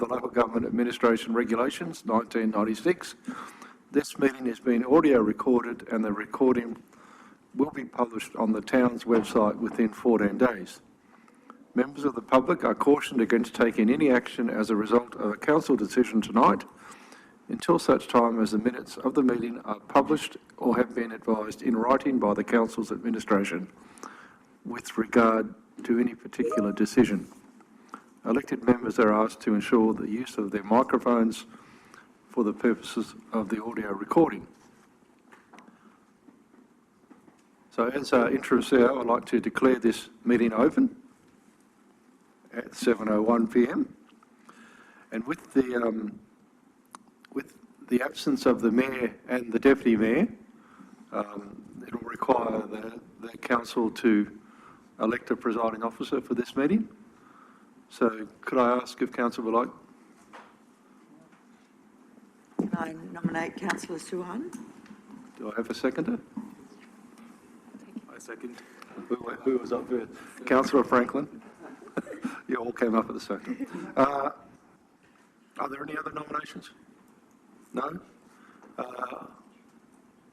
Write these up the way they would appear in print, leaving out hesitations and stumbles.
the Local Government Administration Regulations 1996. This meeting is being audio recorded and the recording will be published on the town's website within 14 days. Members of the public are cautioned against taking any action as a result of a council decision tonight until such time as the minutes of the meeting are published or have been advised in writing by the council's administration with regard to any particular decision. Elected members are asked to ensure the use of their microphones for the purposes of the audio recording. So as interim CEO, I'd like to declare this meeting open at 7:01 p.m. And with the absence of the Mayor and the Deputy Mayor, it will require the Council to elect a presiding officer for this meeting. So could I ask if Council would like? Can I nominate Councillor Suhan? Do I have a seconder? I second. Who was up first? Councillor Franklin? You all came up at the same time. Are there any other nominations? No? Do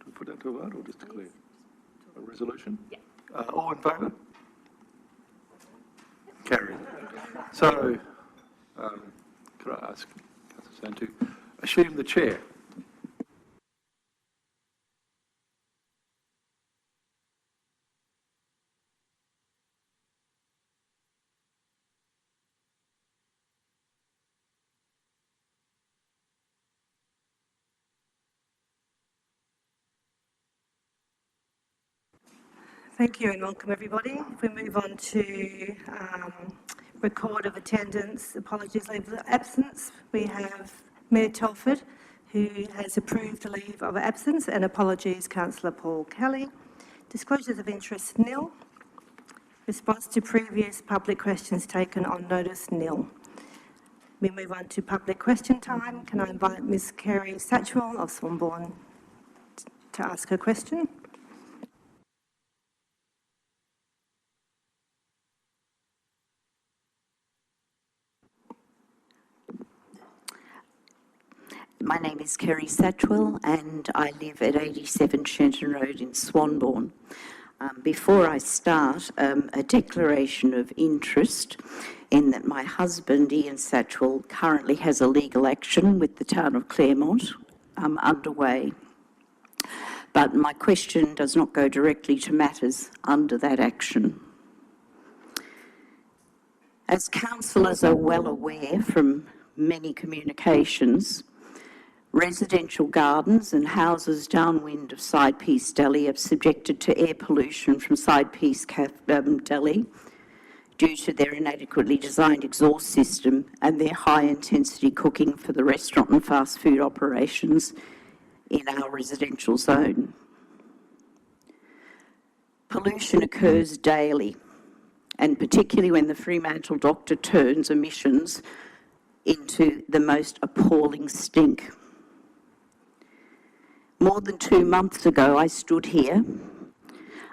we put that to a vote or just declare? A resolution? Yeah. All in favour? Carried. So, could I ask Councillor Sand to assume the chair? Thank you and welcome everybody. If we move on to record of attendance, apologies, leave of absence, we have Mayor Telford who has approved the leave of absence, and apologies Councillor Paul Kelly. Disclosures of interest nil. Response to previous public questions taken on notice nil. We move on to public question time. Can I invite Ms Kerry Satchwell of Swanbourne to ask her question? My name is Kerry Satchwell and I live at 87 Shenton Road in Swanbourne. Before I start, a declaration of interest in that my husband, Ian Satchwell, currently has a legal action with the town of Claremont underway. But my question does not go directly to matters under that action. As councillors are well aware from many communications, residential gardens and houses downwind of Side Piece Deli are subjected to air pollution from Side Piece Deli due to their inadequately designed exhaust system and their high-intensity cooking for the restaurant and fast food operations in our residential zone. Pollution occurs daily, and particularly when the Fremantle doctor turns emissions into the most appalling stink. More than 2 months ago, I stood here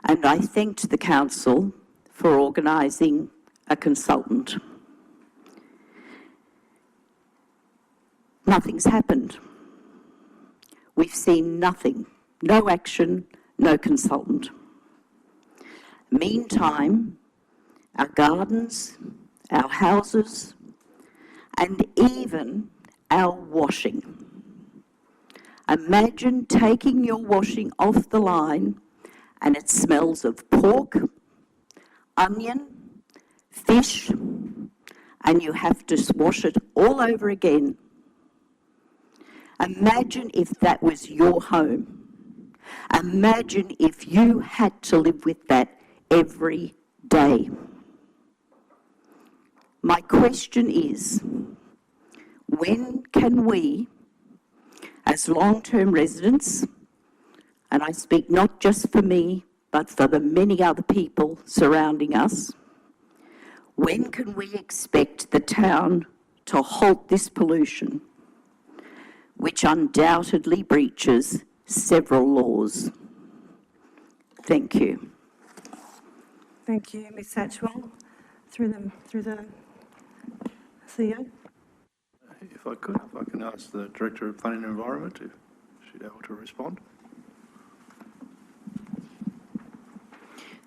and I thanked the council for organising a consultant. Nothing's happened. We've seen nothing, no action, no consultant. Meantime, our gardens, our houses, and even our washing. Imagine taking your washing off the line and it smells of pork, onion, fish, and you have to wash it all over again. Imagine if that was your home. Imagine if you had to live with that every day. My question is, when can we, as long-term residents, and I speak not just for me, but for the many other people surrounding us, when can we expect the town to halt this pollution, which undoubtedly breaches several laws? Thank you. Thank you, Ms Satchwell. Through the CEO. If I can ask the Director of Planning and Environment if she'd be able to respond.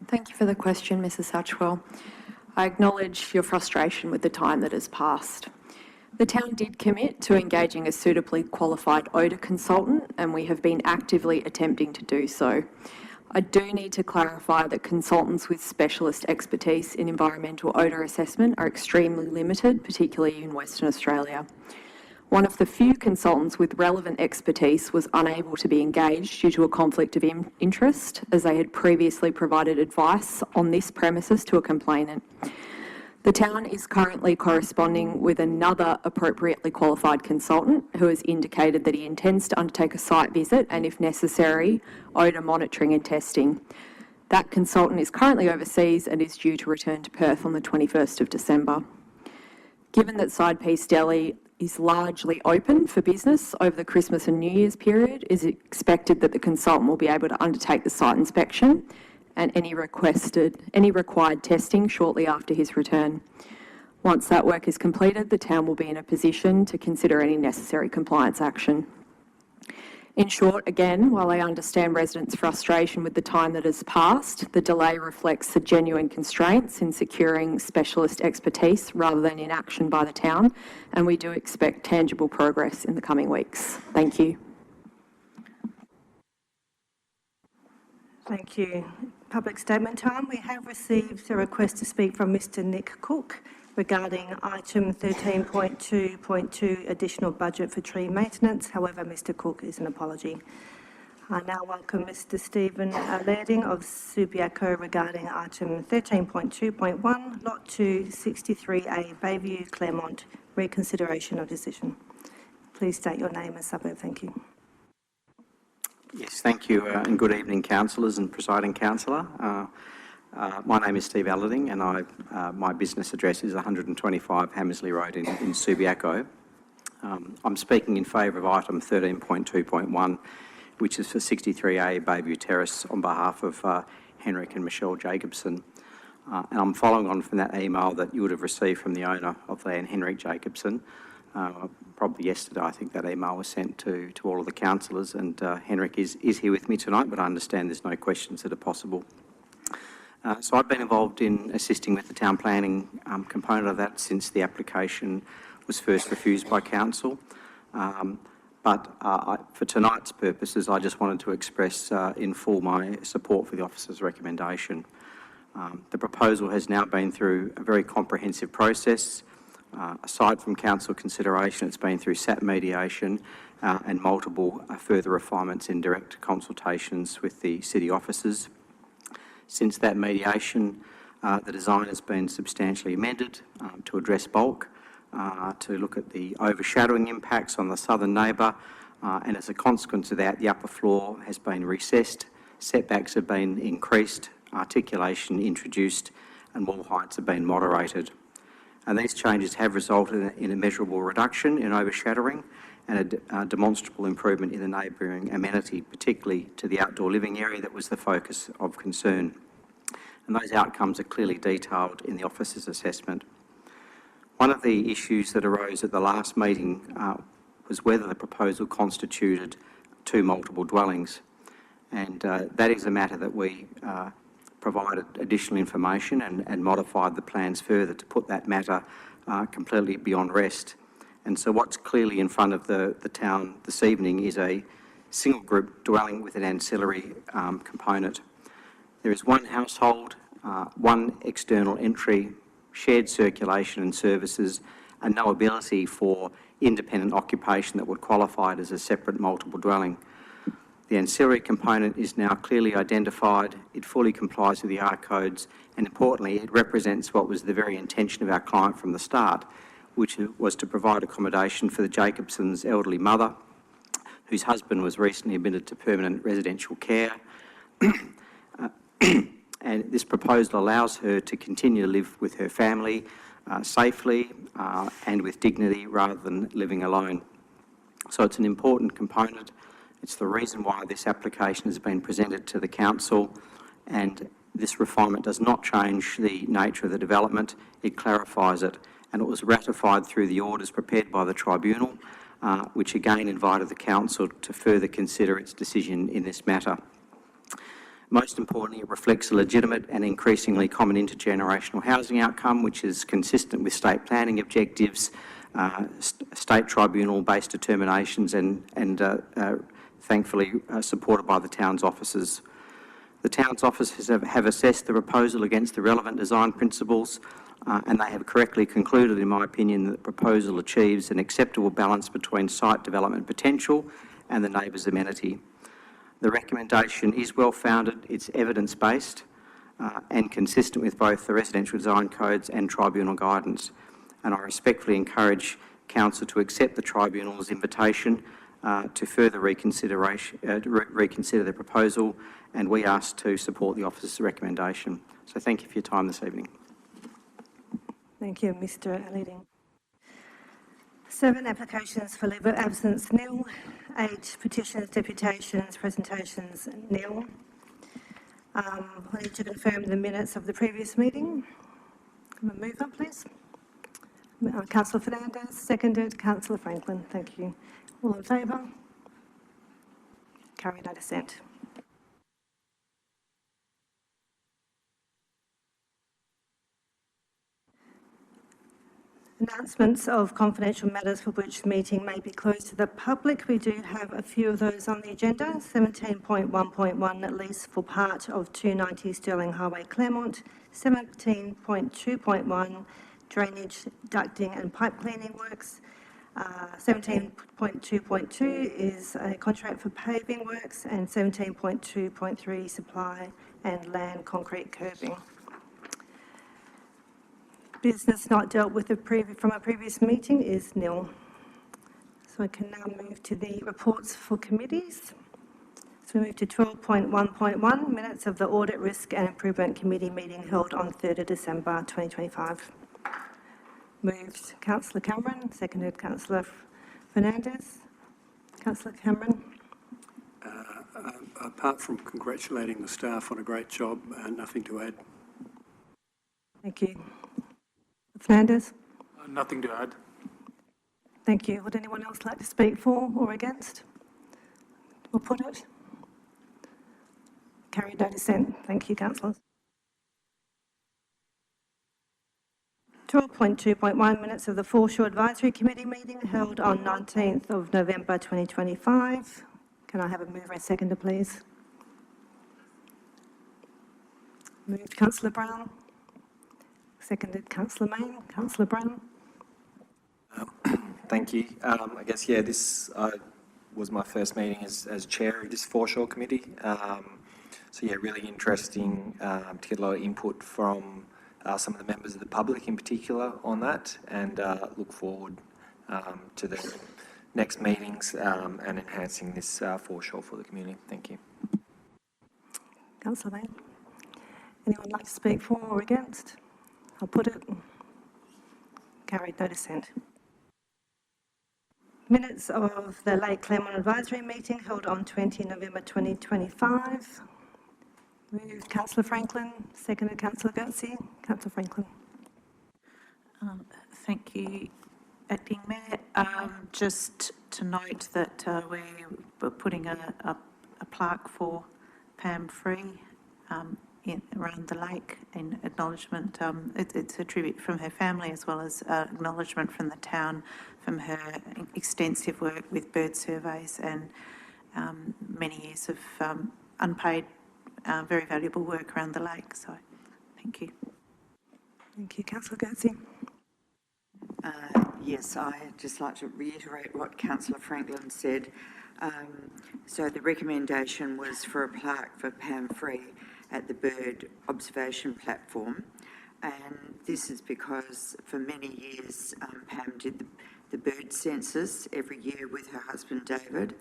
Thank you for the question, Mrs. Satchwell. I acknowledge your frustration with the time that has passed. The town did commit to engaging a suitably qualified odour consultant, and we have been actively attempting to do so. I do need to clarify that consultants with specialist expertise in environmental odour assessment are extremely limited, particularly in Western Australia. One of the few consultants with relevant expertise was unable to be engaged due to a conflict of interest, as they had previously provided advice on this premises to a complainant. The town is currently corresponding with another appropriately qualified consultant who has indicated that he intends to undertake a site visit and, if necessary, odour monitoring and testing. That consultant is currently overseas and is due to return to Perth on the 21st of December. Given that Side Piece Deli is largely open for business over the Christmas and New Year's period, it is expected that the consultant will be able to undertake the site inspection and any required testing shortly after his return. Once that work is completed, the town will be in a position to consider any necessary compliance action. In short, again, while I understand residents' frustration with the time that has passed, the delay reflects the genuine constraints in securing specialist expertise rather than inaction by the town, and we do expect tangible progress in the coming weeks. Thank you. Thank you. Public statement time. We have received a request to speak from Mr Nick Cook regarding item 13.2.2, additional budget for tree maintenance. However, Mr Cook is an apology. I now welcome Mr Stephen Larding of Subiaco regarding item 13.2.1, Lot 2, 63A, Bayview, Claremont, reconsideration of decision. Please state your name and suburb. Thank you. Yes, thank you, and good evening, councillors and presiding councillor. My name is Steve Allarding, and my business address is 125 Hammersley Road in Subiaco. I'm speaking in favour of item 13.2.1, which is for 63A Bayview Terrace, on behalf of Henrik and Michelle Jacobson. And I'm following on from that email that you would have received from the owner of land, Henrik Jacobson. Probably yesterday, I think that email was sent to all of the councillors, and Henrik is here with me tonight, but I understand there's no questions that are possible. So I've been involved in assisting with the town planning component of that since the application was first refused by council. But for tonight's purposes, I just wanted to express in full my support for the officer's recommendation. The proposal has now been through a very comprehensive process. Aside from council consideration, it's been through SAP mediation and multiple further refinements in direct consultations with the city officers. Since that mediation, the design has been substantially amended to address bulk, to look at the overshadowing impacts on the southern neighbour, and as a consequence of that, the upper floor has been recessed, setbacks have been increased, articulation introduced, and wall heights have been moderated. And these changes have resulted in a measurable reduction in overshadowing and a demonstrable improvement in the neighbouring amenity, particularly to the outdoor living area that was the focus of concern. And those outcomes are clearly detailed in the officer's assessment. One of the issues that arose at the last meeting was whether the proposal constituted two multiple dwellings. And that is a matter that we provided additional information and modified the plans further to put that matter completely beyond rest. And so what's clearly in front of the town this evening is a single group dwelling with an ancillary component. There is one household, one external entry, shared circulation and services, and no ability for independent occupation that would qualify it as a separate multiple dwelling. The ancillary component is now clearly identified, it fully complies with the R codes, and importantly, it represents what was the very intention of our client from the start, which was to provide accommodation for the Jacobsons' elderly mother, whose husband was recently admitted to permanent residential care. And this proposal allows her to continue to live with her family safely and with dignity rather than living alone. So it's an important component. It's the reason why this application has been presented to the council, and this refinement does not change the nature of the development. It clarifies it and it was ratified through the orders prepared by the Tribunal, which again invited the Council to further consider its decision in this matter. Most importantly, it reflects a legitimate and increasingly common intergenerational housing outcome, which is consistent with state planning objectives, state tribunal-based determinations, and thankfully supported by the Town's officers. The Town's officers have assessed the proposal against the relevant design principles, and they have correctly concluded, in my opinion, that the proposal achieves an acceptable balance between site development potential and the neighbours' amenity. The recommendation is well-founded, it's evidence-based and consistent with both the residential design codes and tribunal guidance. And I respectfully encourage Council to accept the Tribunal's invitation to further reconsider the proposal, and we ask to support the officer's recommendation. So thank you for your time this evening. Thank you, Mr. Aliding. 7 applications for leave of absence, nil. 8 petitions, deputations, presentations, nil. I need to confirm the minutes of the previous meeting. Can we move on, please? Councillor Fernandez, seconded. Councillor Franklin, thank you. All in favour? Carried, no dissent. Announcements of confidential matters for which the meeting may be closed to the public. We do have a few of those on the agenda. 17.1.1, at least for part of 290 Stirling Highway, Claremont. 17.2.1, drainage, ducting and pipe cleaning works. 17.2.2 is a contract for paving works, and 17.2.3, supply and land concrete curbing. Business not dealt with from a previous meeting is nil. So I can now move to the reports for committees. So we move to 12.1.1, minutes of the Audit, Risk and Improvement Committee meeting held on 3rd of December 2025. Moved Councillor Cameron, seconded Councillor Fernandez. Councillor Cameron. Apart from congratulating the staff on a great job, nothing to add. Thank you. Fernandez. Nothing to add. Thank you. Would anyone else like to speak for or against? Or put it? Carried, no dissent. Thank you, councillors. 12.2.1, minutes of the Foreshore Advisory Committee meeting held on 19th of November 2025. Can I have a mover and seconder, please? Moved Councillor Brown. Seconded Councillor Main. Councillor Brown. Thank you. I guess, this was my first meeting as chair of this Foreshore Committee. Really interesting to get a lot of input from some of the members of the public in particular on that, and look forward to the next meetings and enhancing this Foreshore for the community. Thank you. Councillor Main. Anyone like to speak for or against? I'll put it. Carried, no dissent. Minutes of the Lake Claremont Advisory meeting held on 20 November 2025. Moved Councillor Franklin, seconded Councillor Goetze. Councillor Franklin. Thank you, Acting Mayor. Just to note that we were putting a plaque for Pam Free around the lake in acknowledgement. It's a tribute from her family as well as acknowledgement from the town from her extensive work with bird surveys and many years of unpaid, very valuable work around the lake. So, thank you. Thank you, Councillor Goetze. Yes, I'd just like to reiterate what Councillor Franklin said. So the recommendation was for a plaque for Pam Free at the bird observation platform, and this is because for many years Pam did the bird census every year with her husband David,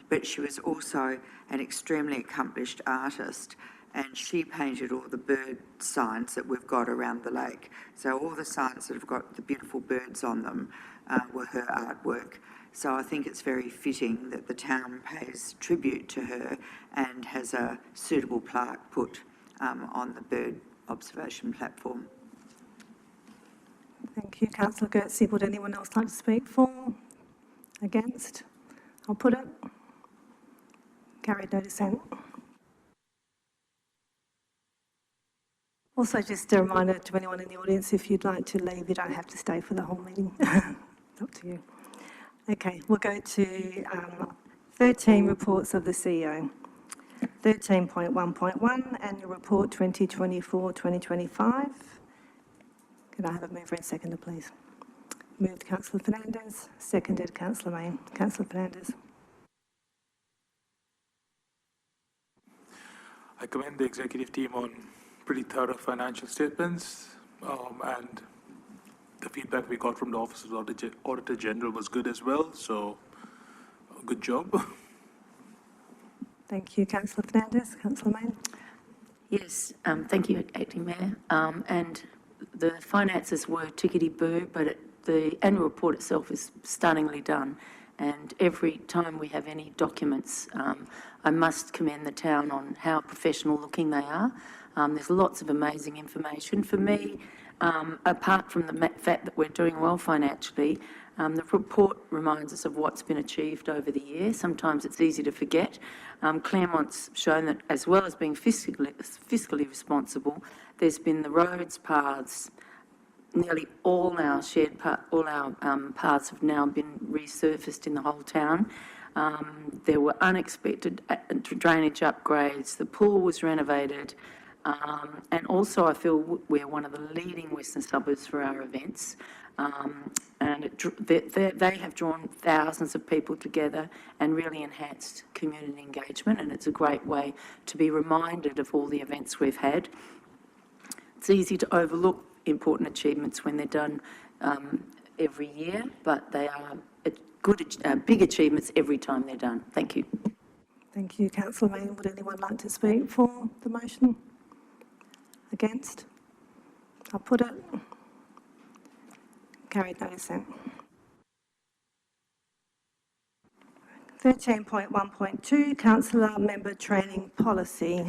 but she was also an extremely accomplished artist, and she painted all the bird signs that we've got around the lake. So all the signs that have got the beautiful birds on them were her artwork. So I think it's very fitting that the town pays tribute to her and has a suitable plaque put on the bird observation platform. Thank you, councillor Gertzi. Would anyone else like to speak for? Against? I'll put it. Carried, no dissent. Also, just a reminder to anyone in the audience, if you'd like to leave, you don't have to stay for the whole meeting. It's up to you. Okay, we'll go to 13 reports of the CEO. 13.1.1, Annual Report 2024-2025. Can I have a mover and seconder, please? Moved councillor Fernandez, seconded councillor Mayne. Councillor Fernandez. I commend the executive team on pretty thorough financial statements, and the feedback we got from the Office of the Auditor General was good as well, so good job. Thank you, councillor Fernandez. Councillor Mayne. Yes, thank you, Acting Mayor. And the finances were tickety-boo, but the annual report itself is stunningly done. And every time we have any documents, I must commend the town on how professional looking they are. There's lots of amazing information. For me, apart from the fact that we're doing well financially, the report reminds us of what's been achieved over the year. Sometimes it's easy to forget. Claremont's shown that as well as being fiscally responsible, there's been the roads, paths, nearly all our paths have now been resurfaced in the whole town. There were unexpected drainage upgrades. The pool was renovated. And also I feel we're one of the leading Western suburbs for our events. And they have drawn thousands of people together and really enhanced community engagement, and it's a great way to be reminded of all the events we've had. It's easy to overlook important achievements when they're done every year, but they are big achievements every time they're done. Thank you. Thank you, councillor Mayne. Would anyone like to speak for the motion? Against? I'll put it. Carried, no dissent. 13.1.2, councillor member training policy.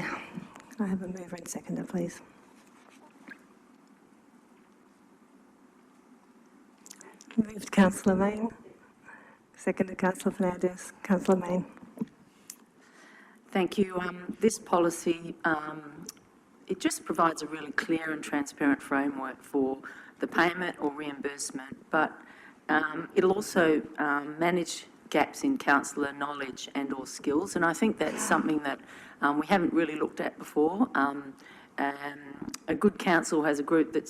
Can I have a mover and seconder, please? Moved councillor Mayne. Seconded councillor Fernandez. Councillor Mayne. Thank you. This policy, it just provides a really clear and transparent framework for the payment or reimbursement, but it'll also manage gaps in councillor knowledge and or skills, and I think that's something that we haven't really looked at before. A good council has a group that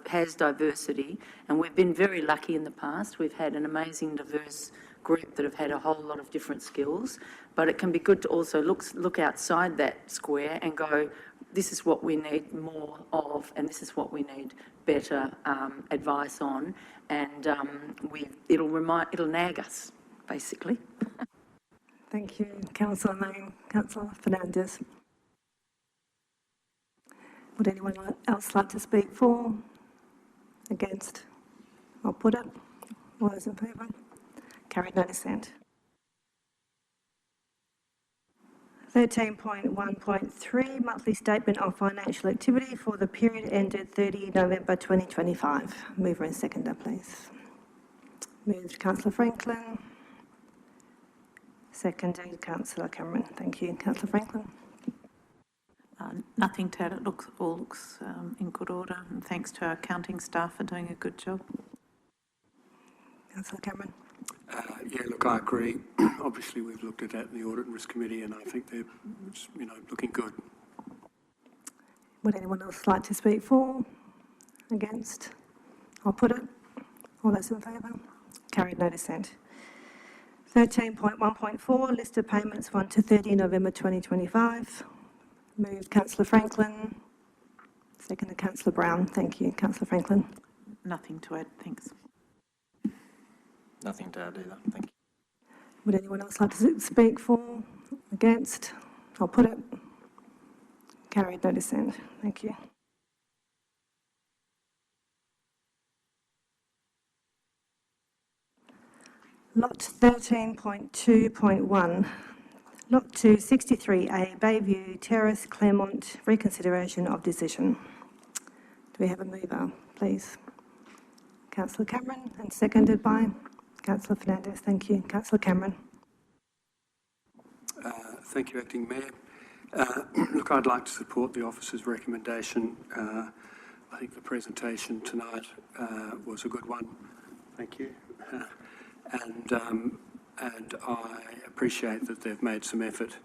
has diversity, and we've been very lucky in the past. We've had an amazing diverse group that have had a whole lot of different skills, but it can be good to also look outside that square and go, this is what we need more of, and this is what we need better advice on, and it'll nag us, basically. Thank you, councillor Mayne. Councillor Fernandez. Would anyone else like to speak for? Against? I'll put it. All those in favour? Carried, no dissent. 13.1.3, monthly statement of financial activity for the period ended 30 November 2025. Mover and seconder, please. Moved councillor Franklin. Seconded councillor Cameron. Thank you. Councillor Franklin. Nothing to add. It all looks in good order, and thanks to our accounting staff for doing a good job. Councillor Cameron. Yeah, look, I agree. Obviously, we've looked at that in the Audit and Risk Committee, and I think they're, looking good. Would anyone else like to speak for? Against? I'll put it. All those in favour? Carried, no dissent. 13.1.4, list of payments 1 to 30 November 2025. Moved councillor Franklin. Seconded councillor Brown. Thank you. Councillor Franklin. Nothing to add, thanks. Nothing to add either. Thank you. Would anyone else like to speak for? Against? I'll put it. Carried, no dissent. Thank you. Lot 13.2.1. Lot 2, 63A, Bayview Terrace, Claremont, reconsideration of decision. Do we have a mover, please? Councillor Cameron and seconded by Councillor Fernandez. Thank you. Councillor Cameron. Thank you, Acting Mayor. Look, I'd like to support the officer's recommendation. I think the presentation tonight was a good one. Thank you. And I appreciate that they've made some effort,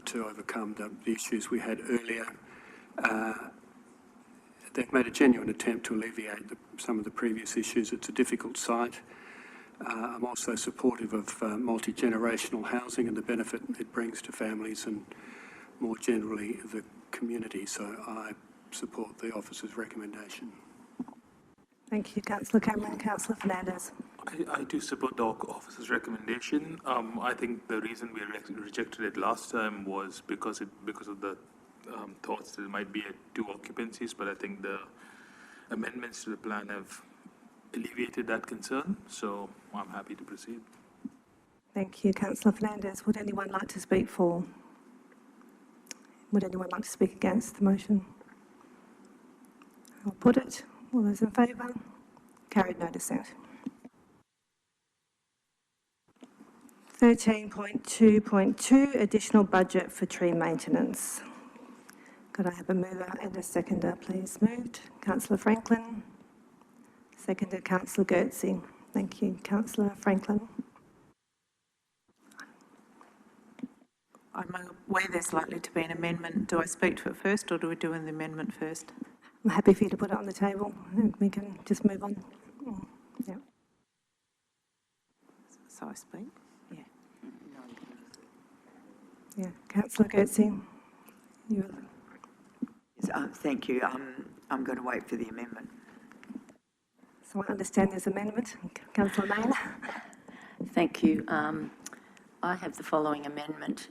to overcome the issues we had earlier. They've made a genuine attempt to alleviate some of the previous issues. It's a difficult site. I'm also supportive of multi-generational housing and the benefit it brings to families and more generally the community. So I support the officer's recommendation. Thank you, Councillor Cameron. Councillor Fernandez. I do support the officer's recommendation. I think the reason we rejected it last time was because of the thoughts that it might be at 2 occupancies, but I think the amendments to the plan have alleviated that concern, so I'm happy to proceed. Thank you, Councillor Fernandez. Would anyone like to speak for? Would anyone like to speak against the motion? I'll put it. All those in favour? Carried, no dissent. 13.2.2, additional budget for tree maintenance. Could I have a mover and a seconder, please? Moved. Councillor Franklin. Seconded, Councillor Goetze. Thank you. Councillor Franklin. I'm aware there's likely to be an amendment. Do I speak to it first, or do we do the amendment first? I'm happy for you to put it on the table and we can just move on. Yeah. So I speak? Yeah. Yeah. Councillor Goetze. Yes, thank you. I'm going to wait for the amendment. So I understand there's amendment. Councillor Mayne. Thank you. I have the following amendment,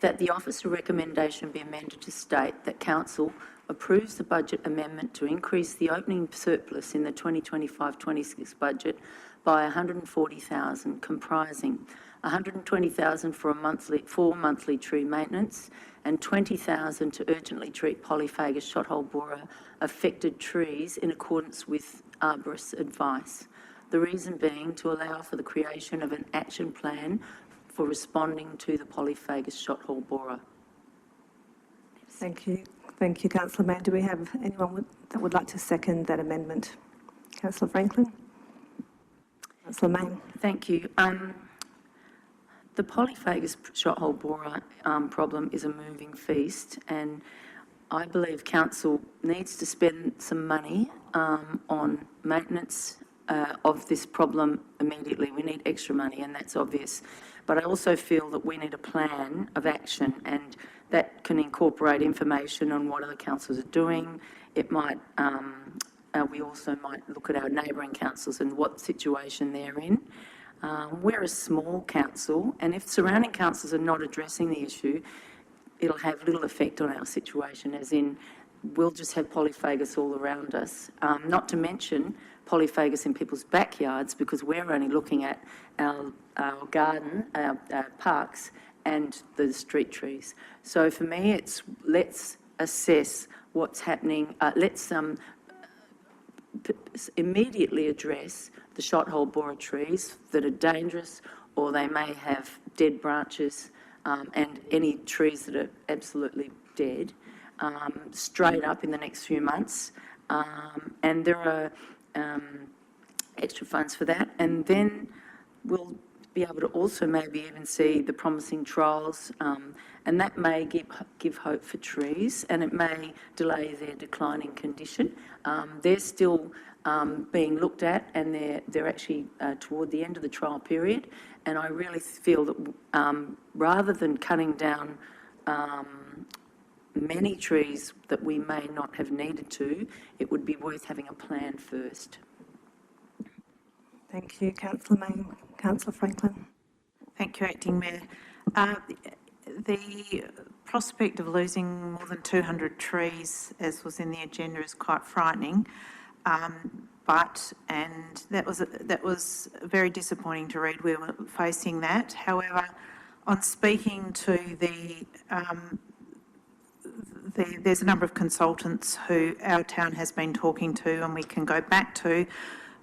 that the officer recommendation be amended to state that council approves the budget amendment to increase the opening surplus in the 2025-26 budget by 140,000, comprising 120,000 for monthly tree maintenance and 20,000 to urgently treat polyphagous shothole borer affected trees in accordance with arborist's advice. The reason being to allow for the creation of an action plan for responding to the polyphagous shothole borer. Thank you. Thank you, Councillor Mayne. Do we have anyone that would like to second that amendment? Councillor Franklin. Councillor Mayne. Thank you. The polyphagous shothole borer problem is a moving feast, and I believe council needs to spend some money on maintenance of this problem immediately. We need extra money, and that's obvious. But I also feel that we need a plan of action, and that can incorporate information on what other councils are doing. It might, we also might look at our neighbouring councils and what situation they're in. We're a small council, and if surrounding councils are not addressing the issue, it'll have little effect on our situation, as in we'll just have polyphagous all around us. Not to mention polyphagous in people's backyards, because we're only looking at our garden, our parks, and the street trees. So for me, it's let's assess what's happening. Let's immediately address the shothole borer trees that are dangerous, or they may have dead branches, and any trees that are absolutely dead, straight up in the next few months. And there are extra funds for that. And then we'll be able to also maybe even see the promising trials, and that may give hope for trees, and it may delay their declining condition. They're still being looked at, and they're actually toward the end of the trial period, and I really feel that rather than cutting down many trees that we may not have needed to, it would be worth having a plan first. Thank you, Councillor Mayne. Councillor Franklin. Thank you, Acting Mayor. The prospect of losing more than 200 trees, as was in the agenda, is quite frightening. And that was very disappointing to read. We were facing that. However, on speaking to there's a number of consultants who our town has been talking to and we can go back to,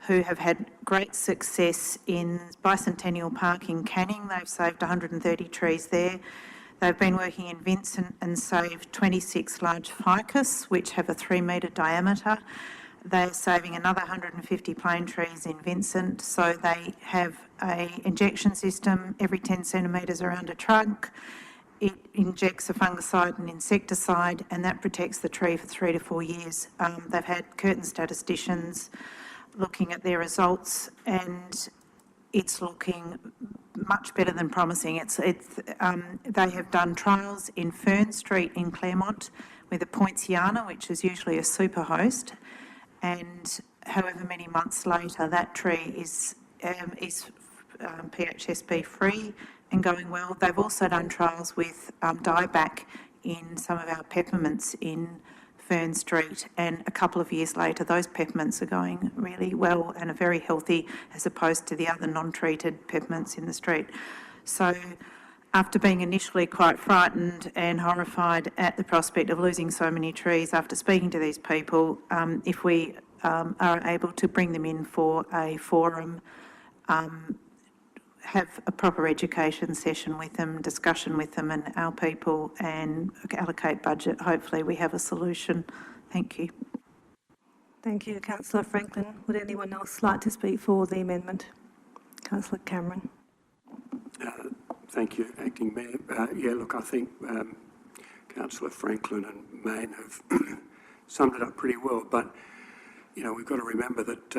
who have had great success in Bicentennial Park in Canning. They've saved 130 trees there. They've been working in Vincent and saved 26 large ficus, which have a 3-metre diameter. They're saving another 150 plane trees in Vincent. So they have a injection system every 10 centimetres around a trunk. It injects a fungicide and insecticide, and that protects the tree for 3 to 4 years. They've had Curtin statisticians looking at their results, and it's looking much better than promising. They have done trials in Fern Street in Claremont with a Poinciana, which is usually a super host, and however many months later, that tree is PHSB free and going well. They've also done trials with dieback in some of our peppermints in Fern Street, and a couple of years later those peppermints are going really well and are very healthy as opposed to the other non-treated peppermints in the street. So after being initially quite frightened and horrified at the prospect of losing so many trees, after speaking to these people, if we are able to bring them in for a forum, have a proper education session with them, discussion with them and our people, and allocate budget, hopefully we have a solution. Thank you. Thank you, Councillor Franklin. Would anyone else like to speak for the amendment? Councillor Cameron. Thank you, Acting Mayor. I think Councillor Franklin and Mayne have summed it up pretty well, but, we've got to remember that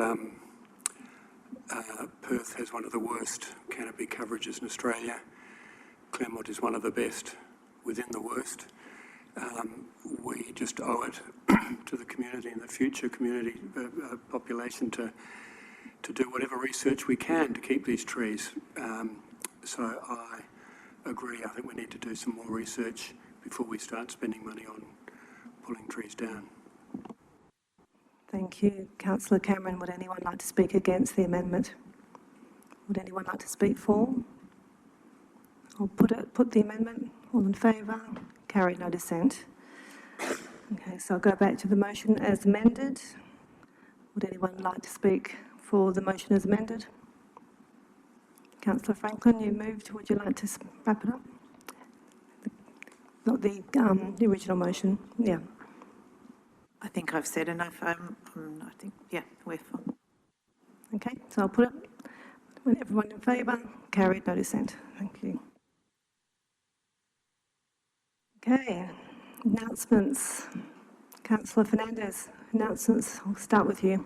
Perth has one of the worst canopy coverages in Australia. Claremont is one of the best within the worst. We just owe it to the community and the future community population to do whatever research we can to keep these trees. So I agree. I think we need to do some more research before we start spending money on pulling trees down. Thank you, Councillor Cameron. Would anyone like to speak against the amendment? Would anyone like to speak for? I'll put the amendment. All in favour? Carried, no dissent. Okay, so I'll go back to the motion as amended. Would anyone like to speak for the motion as amended? Councillor Franklin, you moved. Would you like to wrap it up? Not the original motion. Yeah. I think I've said enough. I think, we're fine. Okay, so I'll put it. When everyone in favour? Carried, no dissent. Thank you. Okay, announcements. Councillor Fernandez, announcements. I'll start with you.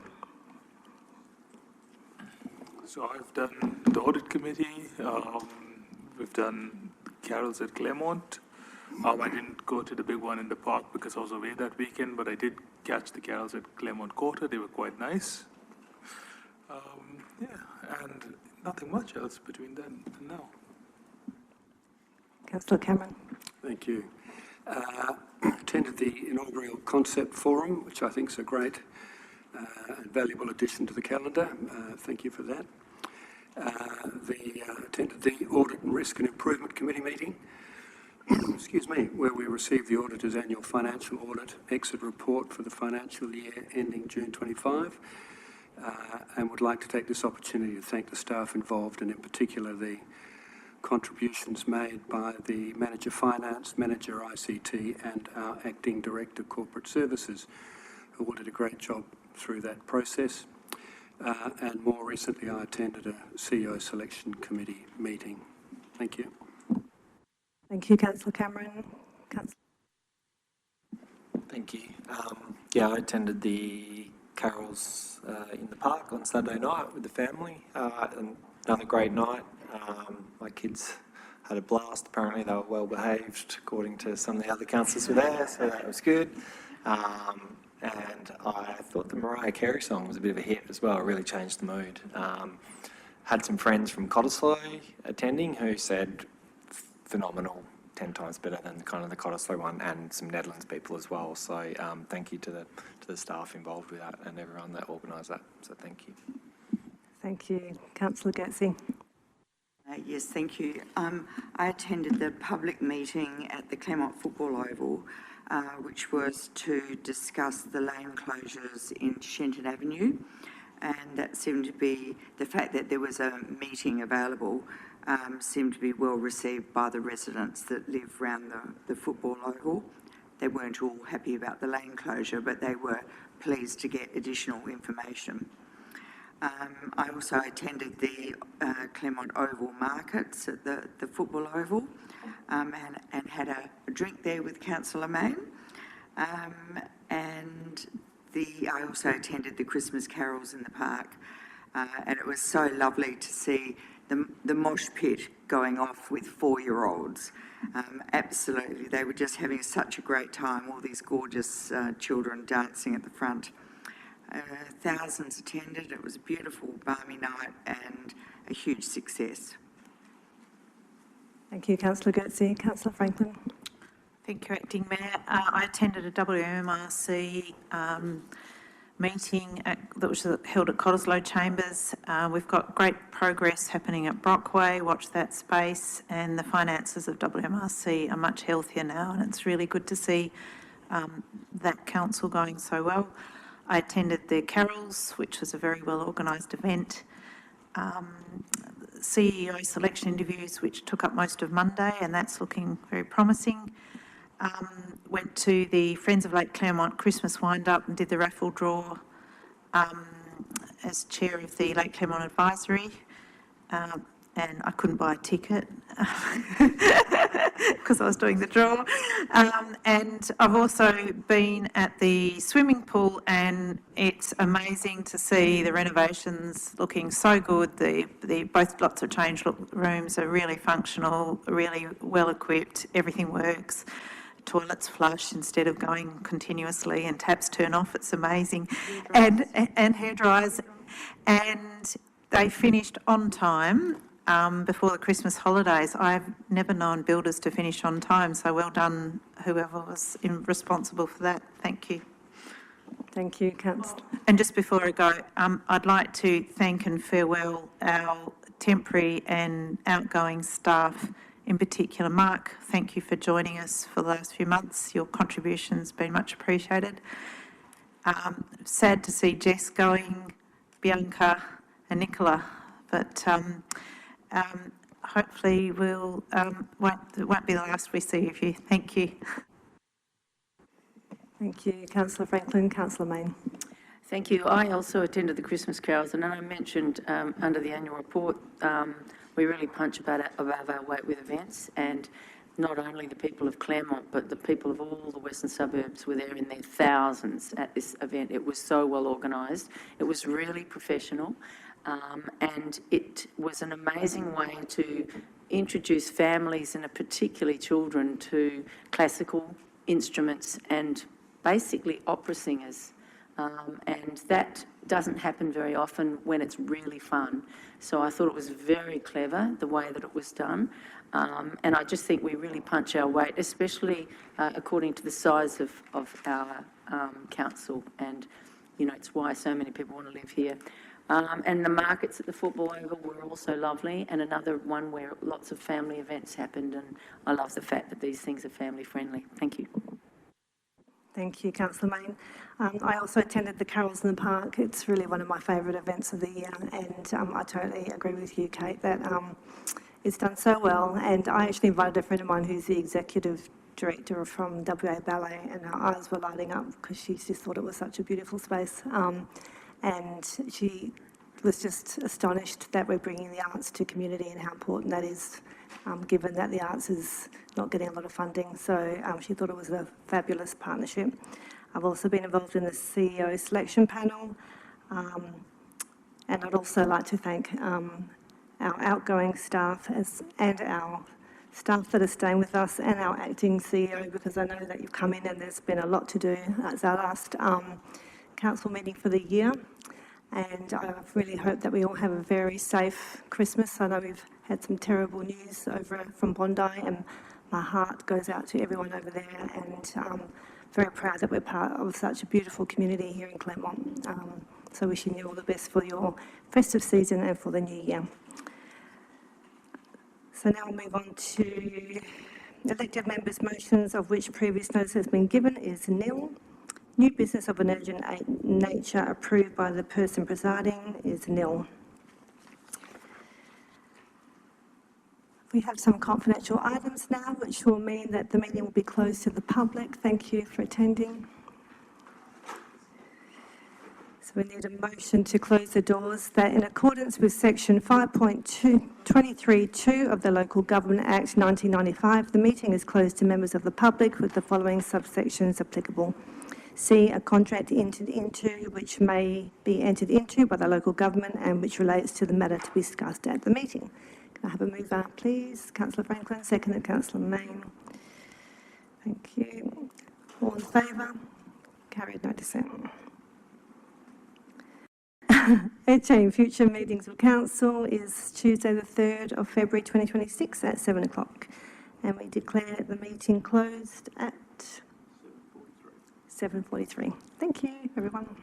So I've done the audit committee. We've done carols at Claremont. I didn't go to the big one in the park because I was away that weekend, but I did catch the carols at Claremont Quarter. They were quite nice. And nothing much else between then and now. Councillor Cameron. Thank you. Attended the inaugural concept forum, which I think is a great and valuable addition to the calendar. Thank you for that. Attended the Audit and Risk and Improvement Committee meeting, excuse me, where we received the auditor's annual financial audit exit report for the financial year ending June 25, and would like to take this opportunity to thank the staff involved, and in particular the contributions made by the Manager Finance, Manager ICT and our Acting Director Corporate Services, who all did a great job through that process. And more recently I attended a CEO Selection Committee meeting. Thank you. Thank you, Councillor Cameron. Thank you. I attended the carols in the park on Saturday night with the family. And another great night. My kids had a blast. Apparently they were well behaved according to some of the other councillors who were there, so that was good. And I thought the Mariah Carey song was a bit of a hit as well. It really changed the mood. Had some friends from Cottesloe attending who said phenomenal, 10 times better than kind of the Cottesloe one, and some Netherlands people as well. So thank you to the staff involved with that and everyone that organised that. So thank you. Thank you. Councillor Gatsey. Yes, thank you. I attended the public meeting at the Claremont Football Oval which was to discuss the lane closures in Shenton Avenue. And that seemed to be, the fact that there was a meeting available seemed to be well received by the residents that live around the football oval. They weren't all happy about the lane closure, but they were pleased to get additional information. I also attended the Claremont Oval markets at the football oval and had a drink there with Councillor Mayne. And I also attended the Christmas carols in the park, and it was so lovely to see the mosh pit going off with 4-year-olds. Absolutely, they were just having such a great time, all these gorgeous children dancing at the front. Thousands attended. It was a beautiful, balmy night and a huge success. Thank you, Councillor Goetze. Councillor Franklin. Thank you, Acting Mayor. I attended a WMRC meeting that was held at Cottesloe Chambers. We've got great progress happening at Brockway, watch that space, and the finances of WMRC are much healthier now, and it's really good to see that council going so well. I attended the carols, which was a very well organised event. CEO selection interviews, which took up most of Monday, and that's looking very promising. Went to the Friends of Lake Claremont Christmas wind-up and did the raffle draw as chair of the Lake Claremont Advisory, and I couldn't buy a ticket because I was doing the draw. And I've also been at the swimming pool, and it's amazing to see the renovations looking so good. Both lots of change rooms are really functional, really well equipped, everything works. Toilets flush instead of going continuously, and taps turn off. It's amazing. And hair dryers. And they finished on time before the Christmas holidays. I've never known builders to finish on time, so well done whoever was responsible for that. Thank you. Thank you, Councillor. And just before I go, I'd like to thank and farewell our temporary and outgoing staff. In particular, Mark, thank you for joining us for the last few months. Your contribution's been much appreciated. Sad to see Jess going, Bianca and Nicola, but hopefully it won't be the last we see of you. Thank you. Thank you, Councillor Franklin. Councillor Mayne. Thank you. I also attended the Christmas carols, and I mentioned under the annual report, we really punch above our weight with events, and not only the people of Claremont, but the people of all the western suburbs were there in their thousands at this event. It was so well organised. It was really professional, and it was an amazing way to introduce families and particularly children to classical instruments and basically opera singers. And that doesn't happen very often when it's really fun. So I thought it was very clever, the way that it was done. And I just think we really punch our weight, especially according to the size of our council. And, you know, it's why so many people want to live here. And the markets at the football oval were also lovely, and another one where lots of family events happened. And I love the fact that these things are family friendly. Thank you. Thank you, Councillor Mayne. I also attended the Carols in the Park. It's really one of my favourite events of the year, and I totally agree with you, Kate, that it's done so well. And I actually invited a friend of mine who's the executive director from WA Ballet, and her eyes were lighting up because she just thought it was such a beautiful space. And she was just astonished that we're bringing the arts to community and how important that is, given that the arts is not getting a lot of funding. So she thought it was a fabulous partnership. I've also been involved in the CEO selection panel, and I'd also like to thank our outgoing staff and our staff that are staying with us and our acting CEO, because I know that you've come in and there's been a lot to do. It's our last council meeting for the year, and I really hope that we all have a very safe Christmas. I know we've had some terrible news over from Bondi, and my heart goes out to everyone over there, and very proud that we're part of such a beautiful community here in Claremont. So wishing you all the best for your festive season and for the new year. So now we'll move on to Elected members' motions of which previous notice has been given is nil. New business of an urgent nature approved by the person presiding is nil. We have some confidential items now, which will mean that the meeting will be closed to the public. Thank you for attending. So we need a motion to close the doors that in accordance with section 5.23(2) of the Local Government Act 1995, the meeting is closed to members of the public with the following subsections applicable. C, a contract entered into which may be entered into by the local government and which relates to the matter to be discussed at the meeting. Can I have a mover, please? Councillor Franklin, seconded Councillor Main. Thank you. All in favour? Carried, no dissent. 18, future meetings of council is Tuesday the 3rd of February 2026 at 7 o'clock. And we declare the meeting closed at 7:43. Thank you, everyone.